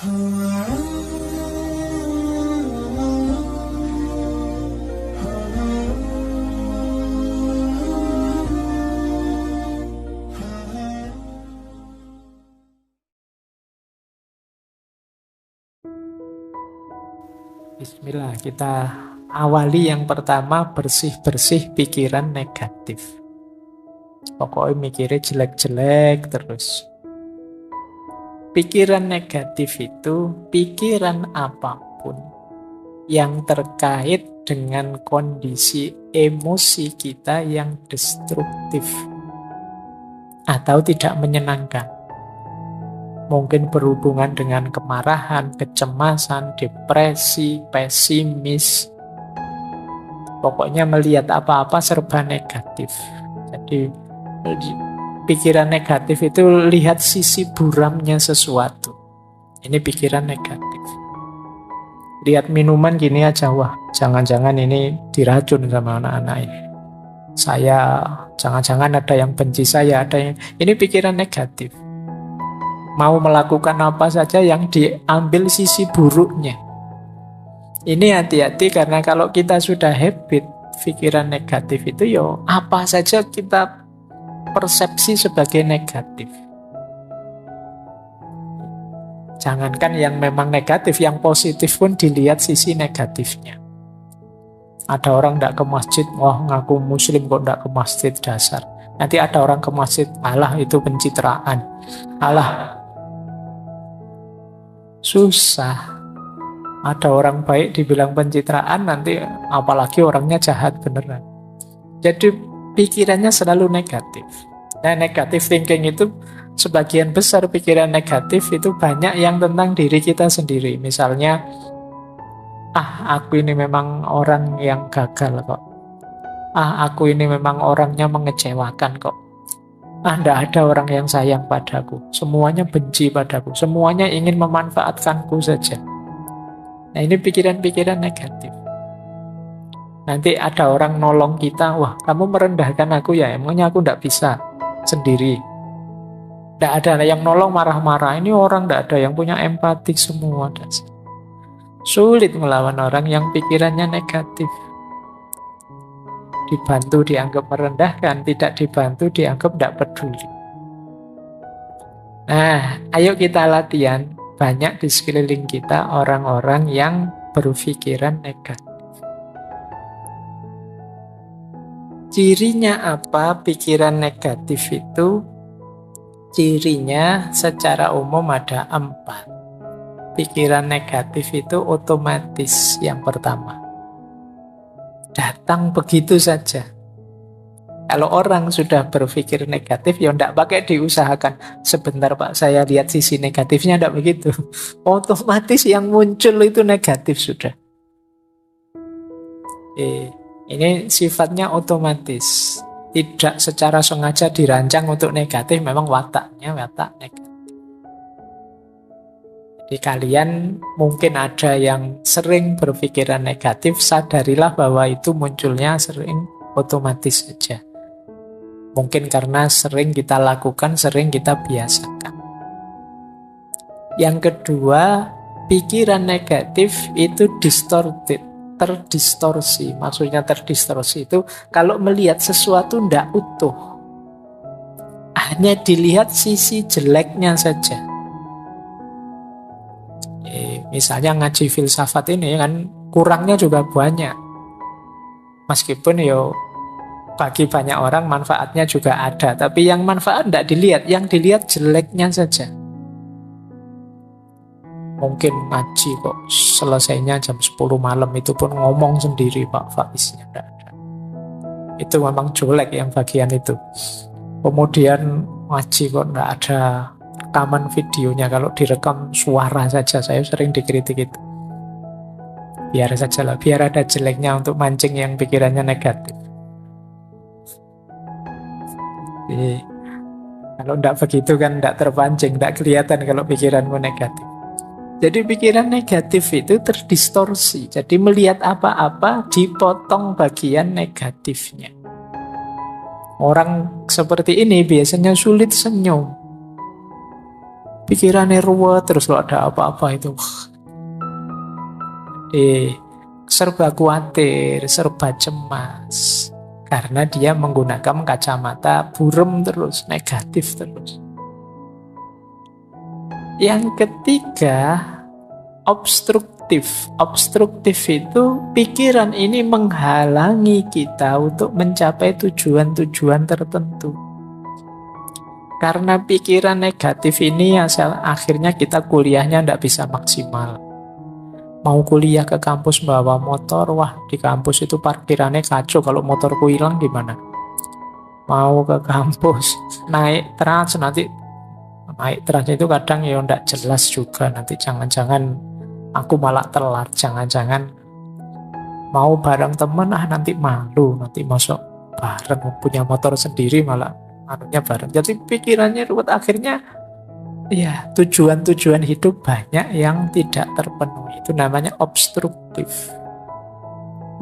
Bismillah, kita awali yang pertama bersih-bersih pikiran negatif. Pokoknya mikirnya jelek-jelek terus. Pikiran negatif itu pikiran apapun yang terkait dengan kondisi emosi kita yang destruktif atau tidak menyenangkan. Mungkin berhubungan dengan kemarahan, kecemasan, depresi, pesimis. Pokoknya melihat apa-apa serba negatif. Jadi pikiran negatif itu lihat sisi buramnya sesuatu. Ini pikiran negatif. Lihat minuman gini aja, wah jangan-jangan ini diracun sama anak-anak ini. Saya, jangan-jangan ada yang benci saya, ada yang... Ini pikiran negatif. Mau melakukan apa saja yang diambil sisi buruknya. Ini hati-hati karena kalau kita sudah habit pikiran negatif itu apa saja kita persepsi sebagai negatif. Jangankan yang memang negatif, yang positif pun dilihat sisi negatifnya. Ada orang tidak ke masjid, wah ngaku muslim kok tidak ke masjid, dasar. Nanti ada orang ke masjid, alah itu pencitraan. Alah, susah. Ada orang baik dibilang pencitraan, nanti apalagi orangnya jahat beneran. Jadi pikirannya selalu negatif. Nah, negative thinking itu sebagian besar pikiran negatif itu banyak yang tentang diri kita sendiri. Misalnya, aku ini memang orang yang gagal kok. Aku ini memang orangnya mengecewakan kok. Tidak ada orang yang sayang padaku. Semuanya benci padaku. Semuanya ingin memanfaatkanku saja. Nah, ini pikiran-pikiran negatif. Nanti ada orang nolong kita, wah kamu merendahkan aku ya, emangnya aku tidak bisa sendiri. Tidak ada yang nolong marah-marah. Ini orang tidak ada yang punya empati semua. Sulit melawan orang yang pikirannya negatif. Dibantu dianggap merendahkan, tidak dibantu dianggap tidak peduli. Nah, ayo kita latihan. Banyak di sekeliling kita orang-orang yang berpikiran negatif. Cirinya apa pikiran negatif itu? Cirinya secara umum ada 4. Pikiran negatif itu otomatis yang pertama. Datang begitu saja. Kalau orang sudah berpikir negatif, ya tidak pakai diusahakan. Sebentar Pak, saya lihat sisi negatifnya, tidak begitu. Otomatis yang muncul itu negatif sudah. Ini sifatnya otomatis. Tidak secara sengaja dirancang untuk negatif, memang wataknya watak negatif. Jadi kalian mungkin ada yang sering berpikiran negatif, sadarilah bahwa itu munculnya sering otomatis saja. Mungkin karena sering kita lakukan, sering kita biasakan. Yang kedua, pikiran negatif itu distorted, terdistorsi. Maksudnya terdistorsi itu kalau melihat sesuatu tidak utuh. Hanya dilihat sisi jeleknya saja. Misalnya ngaji filsafat ini kan kurangnya juga banyak. Meskipun bagi banyak orang manfaatnya juga ada, tapi yang manfaat tidak dilihat, yang dilihat jeleknya saja. Mungkin ngaji kok selesainya jam 10 malam, itu pun ngomong sendiri Pak Faiznya tidak ada. Itu memang jelek yang bagian itu. Kemudian ngaji kok tidak ada rekaman videonya, kalau direkam suara saja, saya sering dikritik itu. Biar saja lah, biar ada jeleknya untuk mancing yang pikirannya negatif. Jadi, kalau tidak begitu kan tidak terpancing, tidak kelihatan kalau pikiranmu negatif. Jadi pikiran negatif itu terdistorsi. Jadi melihat apa-apa dipotong bagian negatifnya. Orang seperti ini biasanya sulit senyum. pikirannya ruwet terus kalau ada apa-apa itu. Serba khawatir, serba cemas. Karena dia menggunakan kacamata buram terus, negatif terus. Yang ketiga, obstruktif. Obstruktif itu pikiran ini menghalangi kita untuk mencapai tujuan-tujuan tertentu. Karena pikiran negatif ini akhirnya kita kuliahnya tidak bisa maksimal. Mau kuliah ke kampus bawa motor, wah di kampus itu parkirannya kacau, kalau motorku hilang gimana? Mau ke kampus, naik trans, nanti naik trans itu kadang ya tidak jelas juga, nanti jangan-jangan aku malah telat, jangan-jangan mau bareng temen, nanti malu, nanti masuk bareng, punya motor sendiri malah anunya bareng. Jadi pikirannya ruwet, akhirnya ya tujuan-tujuan hidup banyak yang tidak terpenuhi. Itu namanya obstruktif.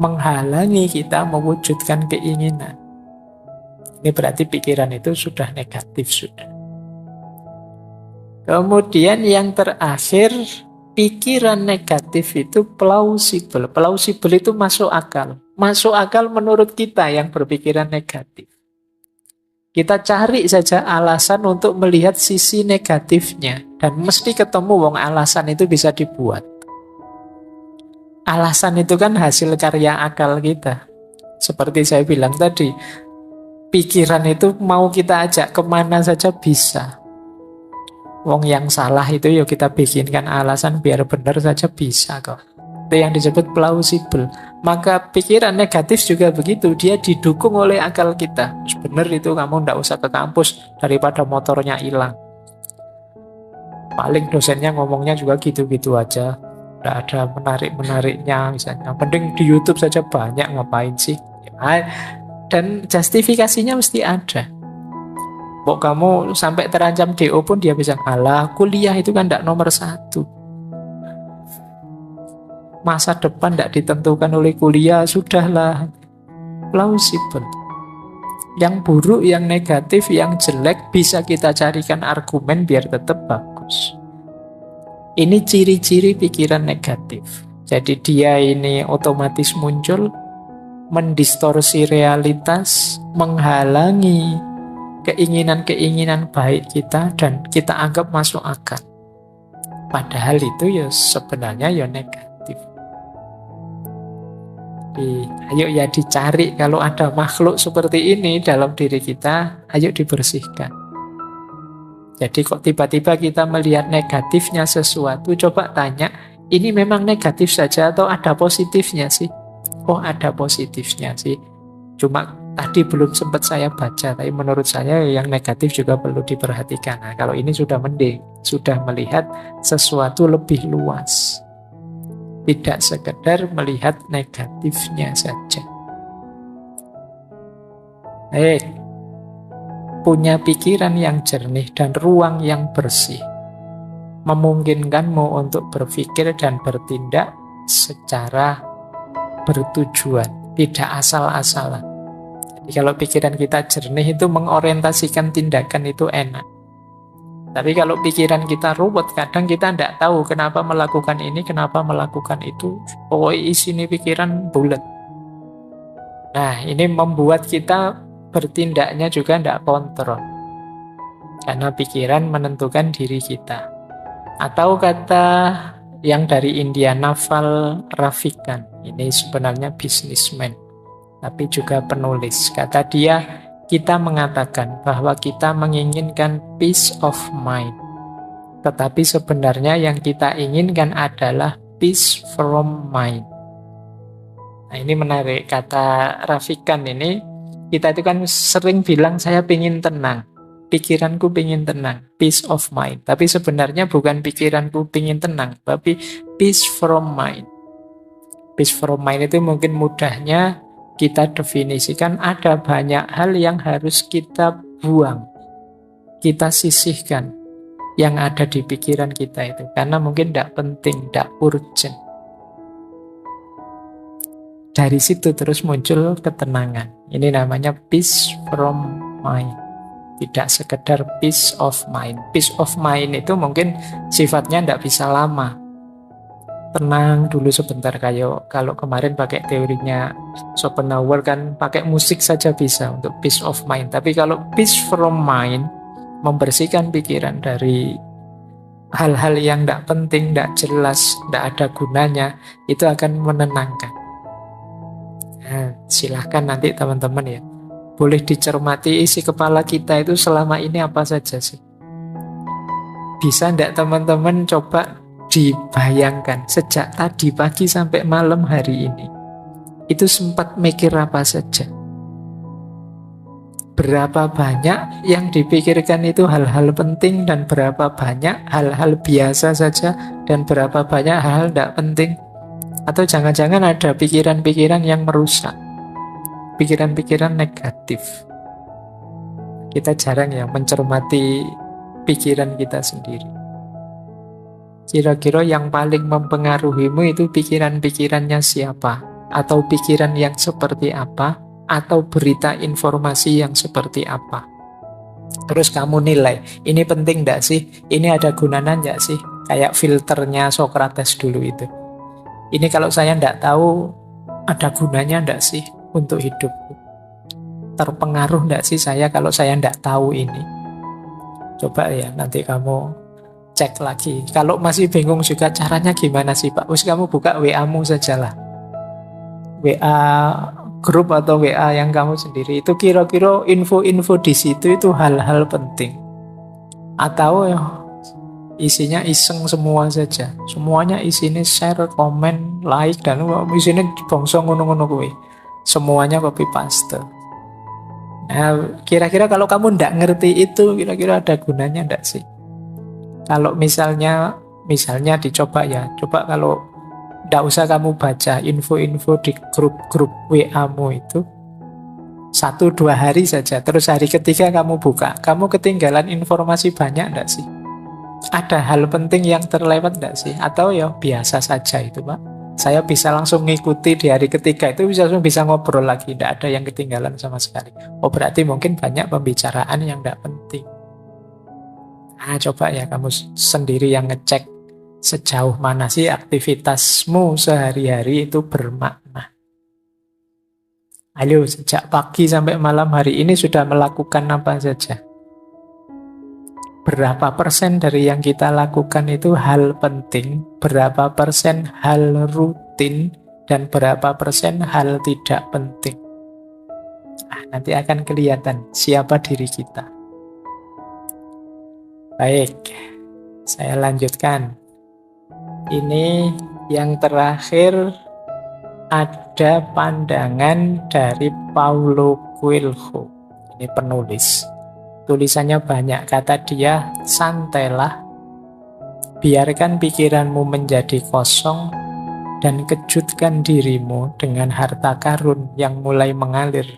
Menghalangi kita mewujudkan keinginan. Ini berarti pikiran itu sudah negatif sudah. Kemudian yang terakhir, pikiran negatif itu plausible. Plausible itu masuk akal. Masuk akal menurut kita yang berpikiran negatif. Kita cari saja alasan untuk melihat sisi negatifnya. Dan mesti ketemu wong alasan itu bisa dibuat. Alasan itu kan hasil karya akal kita. Seperti saya bilang tadi, pikiran itu mau kita ajak kemana saja bisa. Wong yang salah itu ya kita bikinkan alasan biar benar saja bisa kok. Itu yang disebut plausible. Maka pikiran negatif juga begitu, dia didukung oleh akal kita. Benar itu, kamu ndak usah ke kampus daripada motornya hilang. Paling dosennya ngomongnya juga gitu-gitu aja, ndak ada menarik-menariknya misalnya. Mending di YouTube saja banyak, ngapain sih? Dan justifikasinya mesti ada. Kok kamu sampai terancam DO pun dia bisa, alah kuliah itu kan ndak nomor satu. Masa depan tidak ditentukan oleh kuliah, sudahlah. Plausible. Yang buruk, yang negatif, yang jelek bisa kita carikan argumen biar tetap bagus. Ini ciri-ciri pikiran negatif. Jadi dia ini otomatis muncul, mendistorsi realitas, menghalangi keinginan-keinginan baik kita, dan kita anggap masuk akal. Padahal itu ya sebenarnya ya negatif. Ayo ya dicari, kalau ada makhluk seperti ini dalam diri kita, ayo dibersihkan. Jadi kok tiba-tiba kita melihat negatifnya sesuatu, coba tanya, ini memang negatif saja atau ada positifnya sih? Oh ada positifnya sih, cuma tadi belum sempat saya baca, tapi menurut saya yang negatif juga perlu diperhatikan. Nah, kalau ini sudah mending, sudah melihat sesuatu lebih luas. Tidak sekedar melihat negatifnya saja. Punya pikiran yang jernih dan ruang yang bersih memungkinkanmu untuk berpikir dan bertindak secara bertujuan, tidak asal-asalan. Jadi kalau pikiran kita jernih itu mengorientasikan tindakan itu enak. Tapi kalau pikiran kita ruwet, kadang kita tidak tahu kenapa melakukan ini, kenapa melakukan itu. Pokoknya isi ini pikiran bulat. Nah, ini membuat kita bertindaknya juga tidak kontrol. Karena pikiran menentukan diri kita. Atau kata yang dari India, Naval Ravikant. Ini sebenarnya bisnismen, tapi juga penulis. Kata dia, kita mengatakan bahwa kita menginginkan peace of mind. Tetapi sebenarnya yang kita inginkan adalah peace from mind. Nah ini menarik, kata Ravikant ini, kita itu kan sering bilang saya ingin tenang. Pikiranku ingin tenang, peace of mind. Tapi sebenarnya bukan pikiranku ingin tenang, tapi peace from mind. Peace from mind itu mungkin mudahnya kita definisikan ada banyak hal yang harus kita buang, kita sisihkan yang ada di pikiran kita itu, karena mungkin tidak penting, tidak urgent. Dari situ terus muncul ketenangan. Ini namanya peace from mind. Tidak sekedar peace of mind. Peace of mind itu mungkin sifatnya tidak bisa lama. Tenang dulu sebentar, kayak kalau kemarin pakai teorinya Schopenhauer kan pakai musik saja bisa untuk peace of mind. Tapi kalau peace from mind, membersihkan pikiran dari hal-hal yang tidak penting, tidak jelas, tidak ada gunanya, itu akan menenangkan. Nah, silahkan nanti teman-teman ya, boleh dicermati isi kepala kita itu selama ini apa saja sih. Bisa tidak teman-teman coba dibayangkan sejak tadi pagi sampai malam hari ini, itu sempat mikir apa saja? Berapa banyak yang dipikirkan itu hal-hal penting dan berapa banyak hal-hal biasa saja dan berapa banyak hal tidak penting? Atau jangan-jangan ada pikiran-pikiran yang merusak, pikiran-pikiran negatif. Kita jarang ya mencermati pikiran kita sendiri. Kira-kira yang paling mempengaruhimu itu pikiran-pikirannya siapa? Atau pikiran yang seperti apa? Atau berita informasi yang seperti apa? Terus kamu nilai, ini penting enggak sih? Ini ada gunanya enggak sih? Kayak filternya Socrates dulu itu. Ini kalau saya enggak tahu, ada gunanya enggak sih untuk hidupku? Terpengaruh enggak sih saya kalau saya enggak tahu ini? Coba ya, nanti kamu cek lagi. Kalau masih bingung juga caranya gimana sih Pak? Wis kamu buka WA-mu sajalah. WA grup atau WA yang kamu sendiri, itu kira-kira info-info di situ itu hal-hal penting atau ya isinya iseng semua saja, semuanya isinya share, komen, like, dan isinya bongso ngono-ngono kuwi, semuanya copy paste. Nah, kira-kira kalau kamu ndak ngerti itu, kira-kira ada gunanya ndak sih? Kalau misalnya dicoba ya, coba kalau nggak usah kamu baca info-info di grup-grup WA-mu itu 1-2 hari saja, terus hari ketiga kamu buka, kamu ketinggalan informasi banyak nggak sih? Ada hal penting yang terlewat nggak sih? Atau ya biasa saja itu Pak, saya bisa langsung ngikuti di hari ketiga itu, langsung bisa ngobrol lagi, nggak ada yang ketinggalan sama sekali. Oh berarti mungkin banyak pembicaraan yang nggak penting. Nah coba ya kamu sendiri yang ngecek sejauh mana sih aktivitasmu sehari-hari itu bermakna. Ayo, sejak pagi sampai malam hari ini sudah melakukan apa saja? Berapa persen dari yang kita lakukan itu hal penting, berapa persen hal rutin, dan berapa persen hal tidak penting? Nah, nanti akan kelihatan siapa diri kita. Baik, saya lanjutkan. Ini yang terakhir, ada pandangan dari Paulo Coelho. Ini penulis. Tulisannya banyak, kata dia, santailah, biarkan pikiranmu menjadi kosong, dan kejutkan dirimu dengan harta karun yang mulai mengalir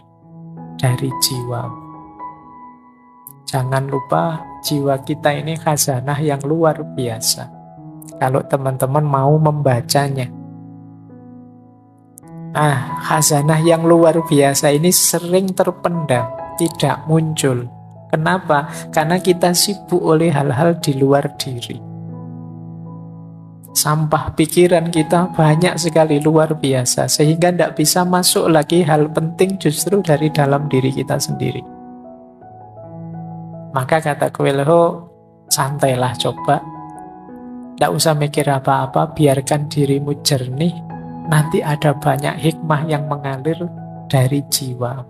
dari jiwa. Jangan lupa, jiwa kita ini khazanah yang luar biasa. Kalau teman-teman mau membacanya. Nah, khazanah yang luar biasa ini sering terpendam, tidak muncul. Kenapa? Karena kita sibuk oleh hal-hal di luar diri. Sampah pikiran kita banyak sekali, luar biasa, sehingga tidak bisa masuk lagi hal penting justru dari dalam diri kita sendiri. Maka kata Coelho, santailah, coba. Tidak usah mikir apa-apa, biarkan dirimu jernih, nanti ada banyak hikmah yang mengalir dari jiwa.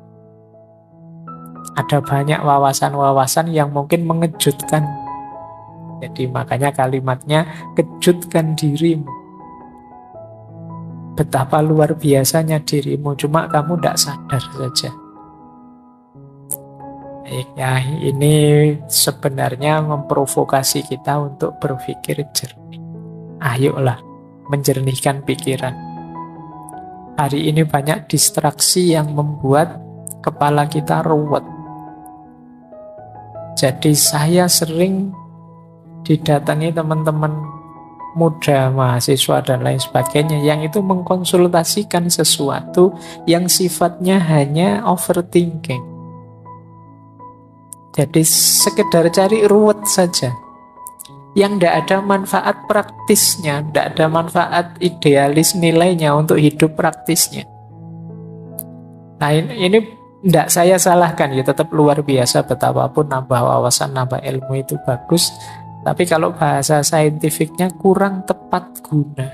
Ada banyak wawasan-wawasan yang mungkin mengejutkan. Jadi makanya kalimatnya, kejutkan dirimu. Betapa luar biasanya dirimu, cuma kamu tidak sadar saja. Ya, ini sebenarnya memprovokasi kita untuk berpikir jernih. Ayolah, menjernihkan pikiran. Hari ini banyak distraksi yang membuat kepala kita ruwet. Jadi saya sering didatangi teman-teman muda, mahasiswa, dan lain sebagainya, yang itu mengkonsultasikan sesuatu yang sifatnya hanya overthinking. Jadi sekedar cari ruwet saja. Yang tidak ada manfaat praktisnya, tidak ada manfaat idealis nilainya untuk hidup praktisnya. Nah ini tidak saya salahkan ya, tetap luar biasa betapapun nambah wawasan, nambah ilmu itu bagus. Tapi kalau bahasa saintifiknya kurang tepat guna.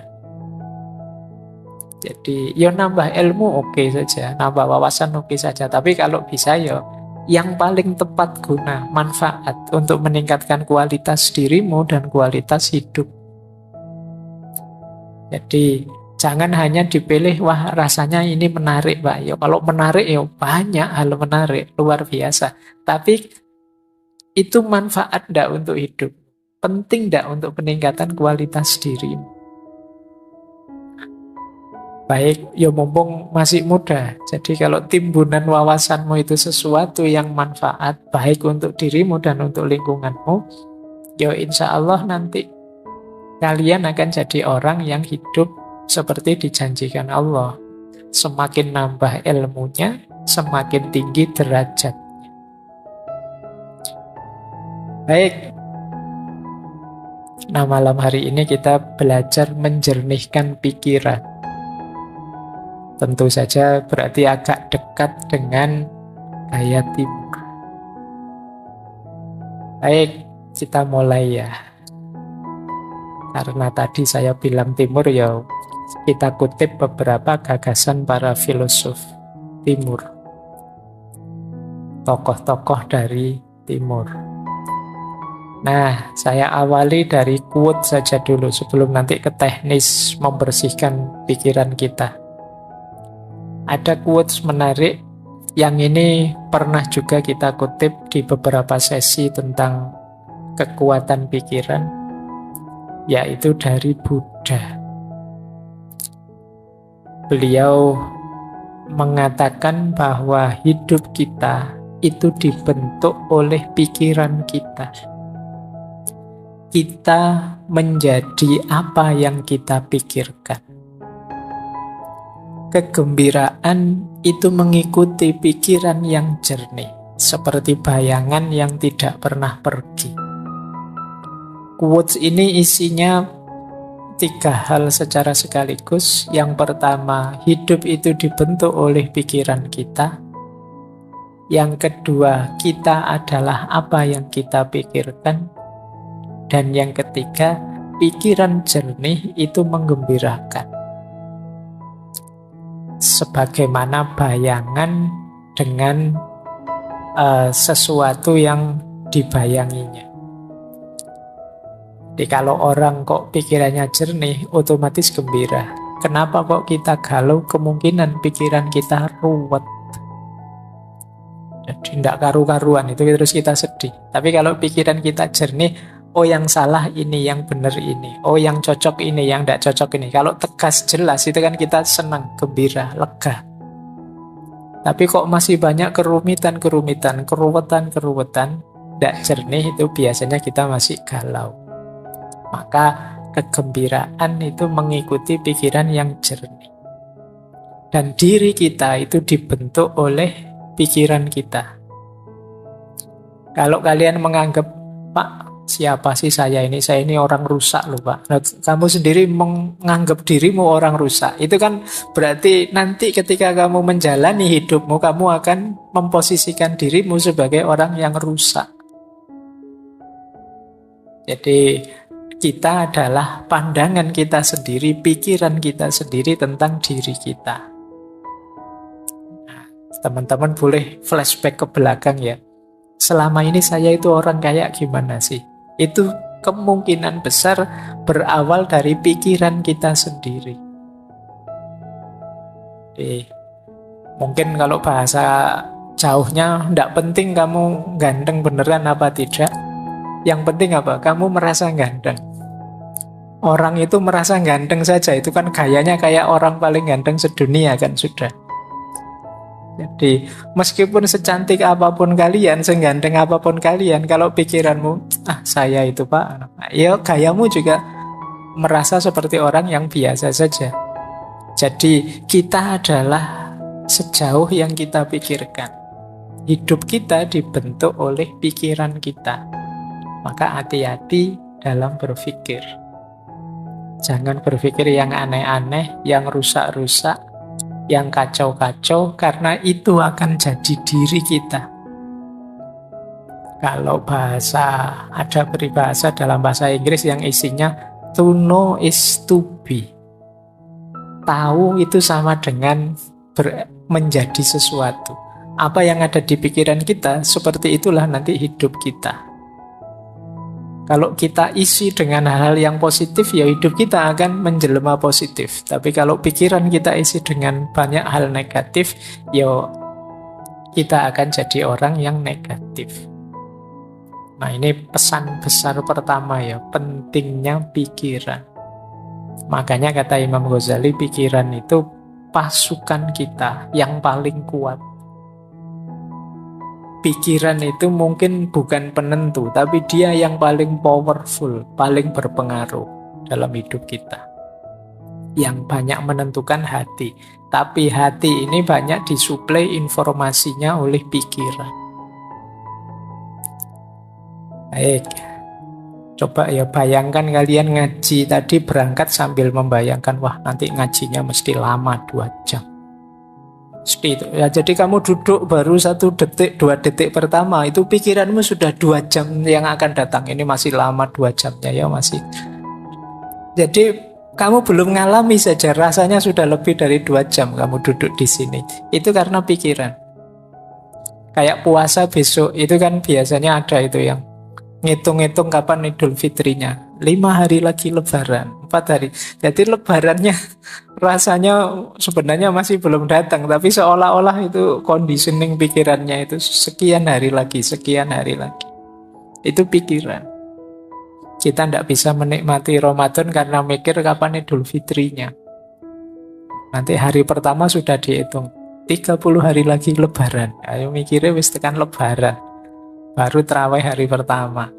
Jadi ya nambah ilmu oke saja, nambah wawasan oke saja. Tapi kalau bisa ya yang paling tepat guna, manfaat untuk meningkatkan kualitas dirimu dan kualitas hidup. Jadi jangan hanya dipilih, wah rasanya ini menarik Pak. Ya kalau menarik ya banyak hal menarik, luar biasa. Tapi itu manfaat enggak untuk hidup? Penting enggak untuk peningkatan kualitas dirimu? Baik, ya mumpung masih muda. Jadi kalau timbunan wawasanmu itu sesuatu yang manfaat, baik untuk dirimu dan untuk lingkunganmu, ya insya Allah nanti kalian akan jadi orang yang hidup seperti dijanjikan Allah. Semakin nambah ilmunya, semakin tinggi derajatnya. Baik. Nah, malam hari ini kita belajar menjernihkan pikiran. Tentu saja berarti agak dekat dengan gaya timur. Baik, kita mulai ya. Karena tadi saya bilang timur ya, kita kutip beberapa gagasan para filosof timur. Tokoh-tokoh dari timur. Nah, saya awali dari quote saja dulu sebelum nanti ke teknis membersihkan pikiran kita. Ada quotes menarik yang ini pernah juga kita kutip di beberapa sesi tentang kekuatan pikiran, yaitu dari Buddha. Beliau mengatakan bahwa hidup kita itu dibentuk oleh pikiran kita. Kita menjadi apa yang kita pikirkan. Kegembiraan itu mengikuti pikiran yang jernih, seperti bayangan yang tidak pernah pergi. Quotes ini isinya 3 hal secara sekaligus. Yang pertama, hidup itu dibentuk oleh pikiran kita. Yang kedua, kita adalah apa yang kita pikirkan. Dan yang ketiga, pikiran jernih itu menggembirakan. Sebagaimana bayangan dengan sesuatu yang dibayanginya. Jadi kalau orang kok pikirannya jernih, otomatis gembira. Kenapa kok kita galau? Kemungkinan pikiran kita ruwet. Jadi tidak karu-karuan, itu terus kita sedih. Tapi kalau pikiran kita jernih, oh yang salah ini, yang benar ini. Oh yang cocok ini, yang tidak cocok ini. Kalau tegas jelas itu kan kita senang, gembira, lega. Tapi kok masih banyak kerumitan-kerumitan, keruwetan-keruwetan, tidak jernih, itu biasanya kita masih galau. Maka kegembiraan itu mengikuti pikiran yang jernih. Dan diri kita itu dibentuk oleh pikiran kita. Kalau kalian menganggap, Pak, siapa sih saya ini? Saya ini orang rusak loh Pak. Nah, kamu sendiri menganggap dirimu orang rusak. Itu kan berarti nanti ketika kamu menjalani hidupmu, kamu akan memposisikan dirimu sebagai orang yang rusak. Jadi kita adalah pandangan kita sendiri, pikiran kita sendiri tentang diri kita. Nah, teman-teman boleh flashback ke belakang ya. Selama ini saya itu orang kayak gimana sih? Itu kemungkinan besar berawal dari pikiran kita sendiri. Jadi, mungkin kalau bahasa jauhnya tidak penting kamu ganteng beneran apa tidak. Yang penting apa? Kamu merasa ganteng. Orang itu merasa ganteng saja, itu kan gayanya kayak orang paling ganteng sedunia kan sudah. Jadi meskipun secantik apapun kalian, seganteng apapun kalian, kalau pikiranmu, saya itu Pak, ya gayamu juga merasa seperti orang yang biasa saja. Jadi kita adalah sejauh yang kita pikirkan. Hidup kita dibentuk oleh pikiran kita. Maka hati-hati dalam berpikir. Jangan berpikir yang aneh-aneh, yang rusak-rusak, yang kacau-kacau, karena itu akan jadi diri kita. Kalau ada peribahasa dalam bahasa Inggris yang isinya to know is to be. Tahu itu sama dengan menjadi sesuatu. Apa yang ada di pikiran kita, seperti itulah nanti hidup kita. Kalau kita isi dengan hal-hal yang positif, ya hidup kita akan menjelma positif. Tapi kalau pikiran kita isi dengan banyak hal negatif, ya kita akan jadi orang yang negatif. Nah, ini pesan besar pertama ya, pentingnya pikiran. Makanya kata Imam Ghazali, pikiran itu pasukan kita yang paling kuat. Pikiran itu mungkin bukan penentu, tapi dia yang paling powerful, paling berpengaruh dalam hidup kita. Yang banyak menentukan hati. Tapi hati ini banyak disuplai informasinya oleh pikiran. Baik, coba ya bayangkan kalian ngaji tadi berangkat sambil membayangkan, wah nanti ngajinya mesti lama 2 jam. Mesti itu. Ya, jadi kamu duduk baru 1 detik, 2 detik pertama, itu pikiranmu sudah 2 jam yang akan datang. Ini masih lama 2 jamnya ya masih. Jadi kamu belum ngalami saja, rasanya sudah lebih dari 2 jam kamu duduk di sini. Itu karena pikiran. Kayak puasa besok, itu kan biasanya ada itu yang ngitung-ngitung kapan Idul Fitrinya. 5 hari lagi Lebaran, 4 hari. Jadi Lebarannya rasanya sebenarnya masih belum datang, tapi seolah-olah itu conditioning pikirannya itu sekian hari lagi, sekian hari lagi. Itu pikiran. Kita tidak bisa menikmati Ramadan karena mikir kapan Idul Fitrinya. Nanti hari pertama sudah dihitung, 30 hari lagi Lebaran. Ayo mikirnya wis tekan Lebaran. Baru terawih hari pertama.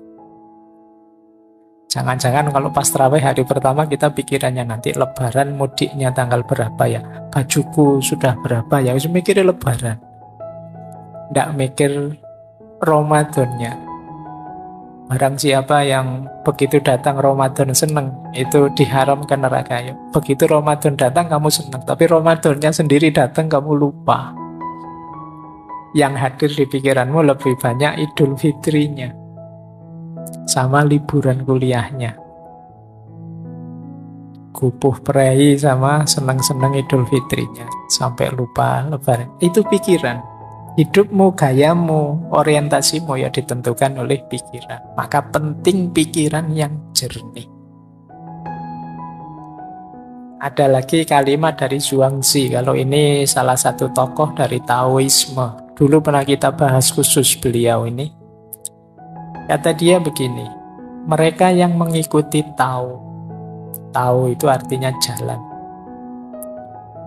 Jangan-jangan kalau pas terawih hari pertama kita pikirannya nanti Lebaran mudiknya tanggal berapa ya, bajuku sudah berapa ya, harus mikirnya Lebaran. Nggak mikir Ramadannya. Barang siapa yang begitu datang Ramadan seneng, itu diharamkan neraka. Begitu Ramadan datang kamu seneng, tapi Ramadannya sendiri datang kamu lupa. Yang hadir di pikiranmu lebih banyak Idul Fitrinya sama liburan kuliahnya, kupuh prei sama senang-senang Idul Fitrinya sampai lupa Lebaran. Itu pikiran. Hidupmu, gayamu, orientasimu ya ditentukan oleh pikiran. Maka penting pikiran yang jernih. Ada lagi kalimat dari Zhuangzi. Kalau ini salah satu tokoh dari Taoisme. Dulu pernah kita bahas khusus beliau ini. Kata dia begini, mereka yang mengikuti Tao. Tao itu artinya jalan.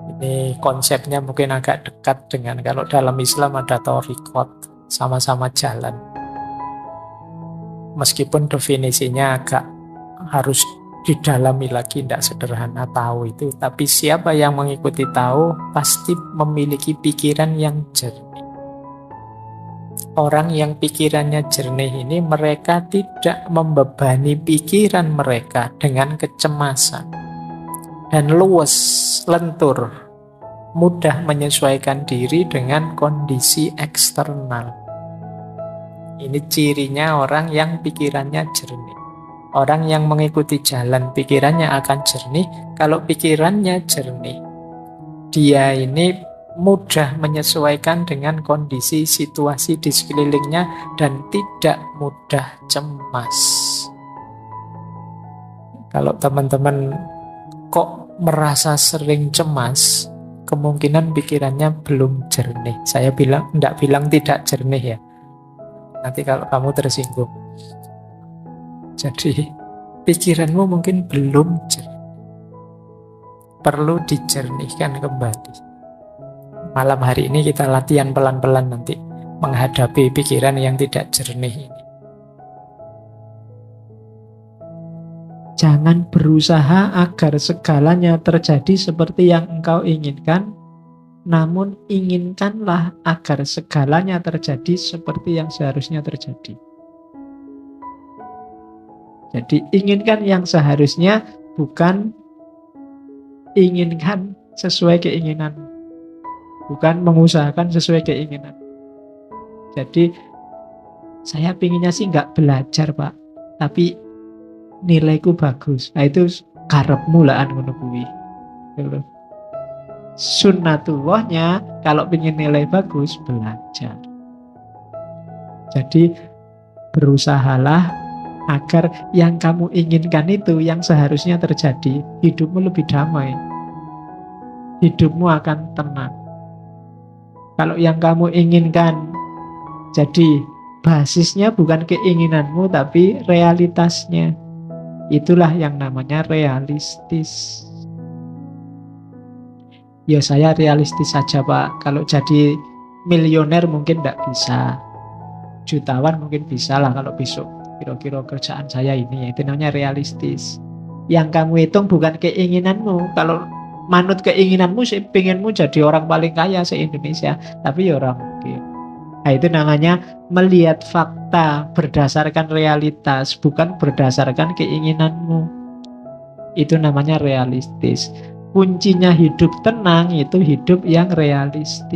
Ini konsepnya mungkin agak dekat dengan kalau dalam Islam ada thariqat, sama-sama jalan. Meskipun definisinya agak harus didalami lagi, tidak sederhana Tao itu. Tapi siapa yang mengikuti Tao pasti memiliki pikiran yang jernih. Orang yang pikirannya jernih ini, mereka tidak membebani pikiran mereka dengan kecemasan. Dan luwes, lentur, mudah menyesuaikan diri dengan kondisi eksternal. Ini cirinya orang yang pikirannya jernih. Orang yang mengikuti jalan pikirannya akan jernih. Kalau pikirannya jernih, dia ini mudah menyesuaikan dengan kondisi situasi di sekelilingnya dan tidak mudah cemas. Kalau teman-teman kok merasa sering cemas, kemungkinan pikirannya belum jernih. Saya tidak bilang tidak jernih ya. Nanti kalau kamu tersinggung. Jadi pikiranmu mungkin belum jernih. Perlu dijernihkan kembali. Malam hari ini kita latihan pelan-pelan nanti menghadapi pikiran yang tidak jernih ini. Jangan berusaha agar segalanya terjadi seperti yang engkau inginkan, namun inginkanlah agar segalanya terjadi seperti yang seharusnya terjadi. Jadi inginkan yang seharusnya, bukan inginkan sesuai keinginan, bukan mengusahakan sesuai keinginan. Jadi saya pinginnya sih nggak belajar Pak, tapi nilaiku bagus. Nah itu karepmu lah ngono kuwi. Sunnatullahnya kalau pengen nilai bagus, belajar. Jadi berusahalah agar yang kamu inginkan itu yang seharusnya terjadi. Hidupmu lebih damai, hidupmu akan tenang. Kalau yang kamu inginkan jadi basisnya bukan keinginanmu tapi realitasnya, itulah yang namanya realistis. Ya saya realistis saja Pak. Kalau jadi milioner mungkin tidak bisa, jutawan mungkin bisa lah kalau besok kira-kira kerjaan saya ini. Itu namanya realistis. Yang kamu hitung bukan keinginanmu. Kalau manut keinginanmu sih pengenmu jadi orang paling kaya se-Indonesia, tapi ya orang mungkin. Nah itu namanya melihat fakta berdasarkan realitas, bukan berdasarkan keinginanmu. Itu namanya realistis. Kuncinya hidup tenang itu hidup yang realistis.